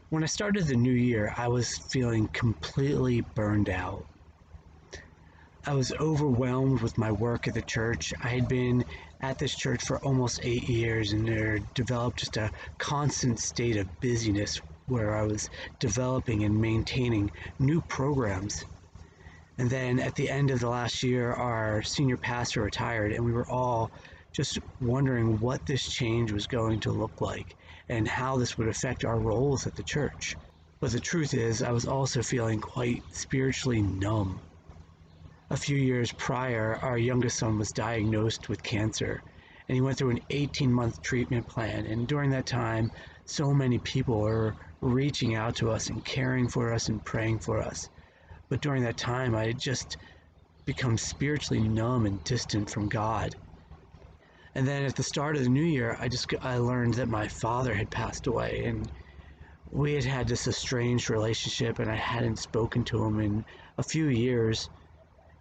When I started the new year, I was feeling completely burned out. I was overwhelmed with my work at the church. I had been at this church for almost 8 years, and there developed just a constant state of busyness where I was developing and maintaining new programs. And then at the end of the last year, our senior pastor retired, and we were all just wondering what this change was going to look like and how this would affect our roles at the church. But the truth is, I was also feeling quite spiritually numb. A few years prior, our youngest son was diagnosed with cancer, and he went through an 18-month treatment plan. And during that time, so many people were reaching out to us and caring for us and praying for us. But during that time, I had just become spiritually numb and distant from God. And then at the start of the new year, I learned that my father had passed away, and we had had this estranged relationship, and I hadn't spoken to him in a few years.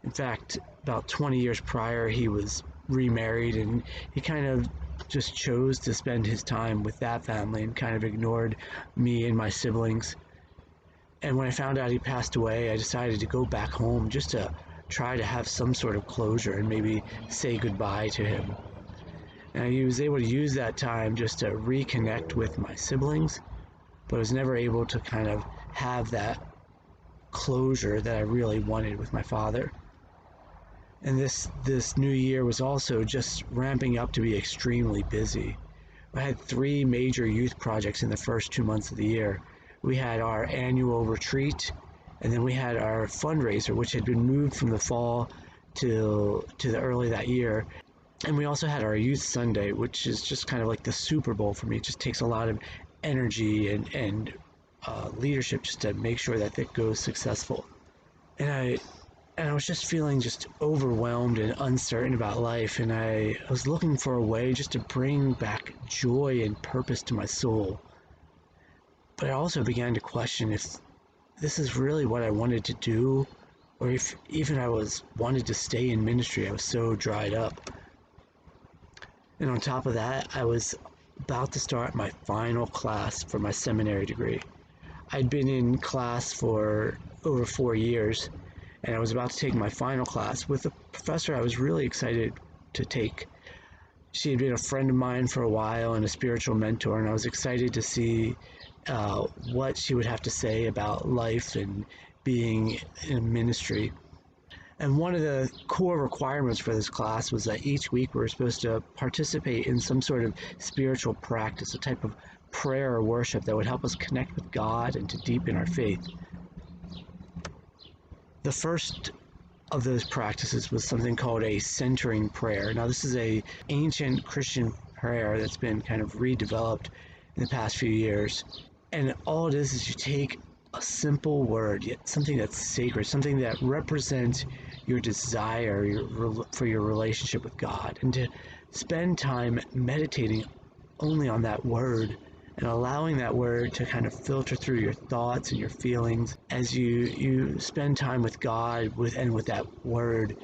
In fact, about 20 years prior, he was remarried, and he kind of just chose to spend his time with that family and kind of ignored me and my siblings. And when I found out he passed away, I decided to go back home just to try to have some sort of closure and maybe say goodbye to him. And I was able to use that time just to reconnect with my siblings, but I was never able to kind of have that closure that I really wanted with my father. And this new year was also just ramping up to be extremely busy. I had 3 major youth projects in the first 2 months of the year. We had our annual retreat, and then we had our fundraiser, which had been moved from the fall to the early that year. And we also had our youth Sunday, which is just kind of like the Super Bowl for me. It just takes a lot of energy and leadership just to make sure that goes successful. And I was just feeling just overwhelmed and uncertain about life, and I was looking for a way just to bring back joy and purpose to my soul. But I also began to question if this is really what I wanted to do, or if even I wanted to stay in ministry. I was so dried up. And on top of that, I was about to start my final class for my seminary degree. I'd been in class for over 4 years, and I was about to take my final class with a professor I was really excited to take. She had been a friend of mine for a while and a spiritual mentor, and I was excited to see what she would have to say about life and being in ministry. And one of the core requirements for this class was that each week we were supposed to participate in some sort of spiritual practice, a type of prayer or worship that would help us connect with God and to deepen our faith. The first of those practices was something called a centering prayer. Now, this is an ancient Christian prayer that's been kind of redeveloped in the past few years. And all it is you take a simple word, yet something that's sacred, something that represents your desire for your relationship with God, and to spend time meditating only on that word and allowing that word to kind of filter through your thoughts and your feelings as you spend time with God and with that word.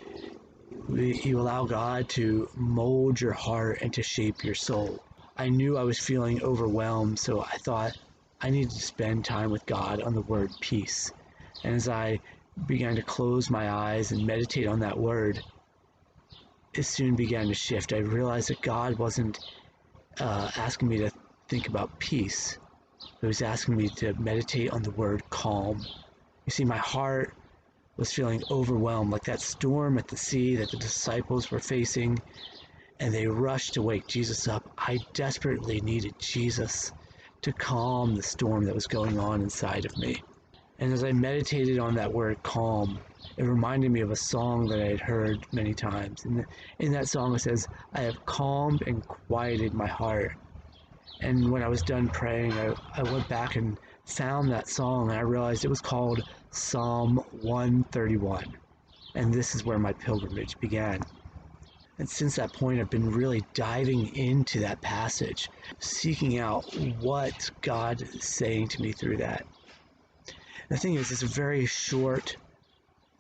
You allow God to mold your heart and to shape your soul. I knew I was feeling overwhelmed, so I thought I needed to spend time with God on the word peace. And as I began to close my eyes and meditate on that word, it soon began to shift. I realized that God wasn't asking me to think about peace. He was asking me to meditate on the word calm. You see, my heart was feeling overwhelmed, like that storm at the sea that the disciples were facing, and they rushed to wake Jesus up. I desperately needed Jesus to calm the storm that was going on inside of me. And as I meditated on that word calm, it reminded me of a song that I had heard many times. And in that song it says, "I have calmed and quieted my heart." And when I was done praying, I went back and found that song, and I realized it was called Psalm 131. And this is where my pilgrimage began. And since that point, I've been really diving into that passage, seeking out what God is saying to me through that. The thing is, it's a very short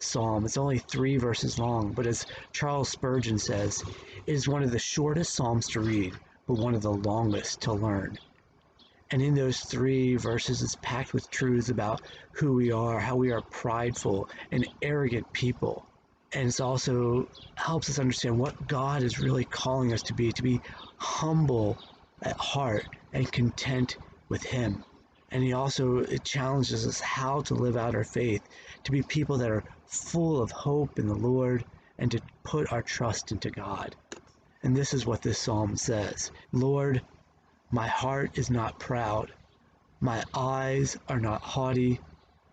psalm. It's only 3 verses long, but as Charles Spurgeon says, it is one of the shortest psalms to read, but one of the longest to learn. And in those 3 verses, it's packed with truths about who we are, how we are prideful and arrogant people. And it also helps us understand what God is really calling us to be humble at heart and content with Him. And it challenges us how to live out our faith, to be people that are full of hope in the Lord and to put our trust into God. And this is what this psalm says: Lord, my heart is not proud. My eyes are not haughty.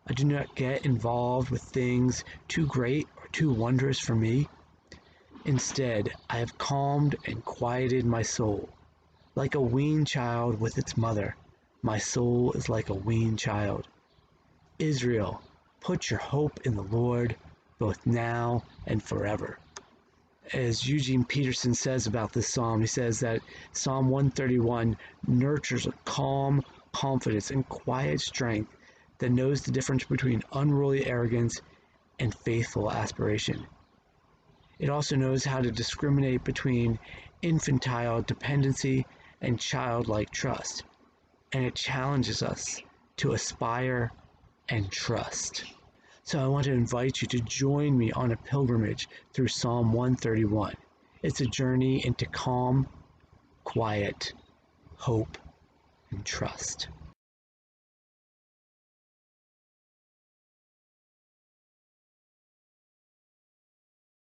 I do not get involved with things too great or too wondrous for me. Instead, I have calmed and quieted my soul. Like a weaned child with its mother, my soul is like a weaned child. Israel, put your hope in the Lord, both now and forever. As Eugene Peterson says about this psalm, he says that Psalm 131 nurtures a calm confidence and quiet strength that knows the difference between unruly arrogance and faithful aspiration. It also knows how to discriminate between infantile dependency and childlike trust, and it challenges us to aspire and trust. So I want to invite you to join me on a pilgrimage through Psalm 131. It's a journey into calm, quiet, hope, and trust.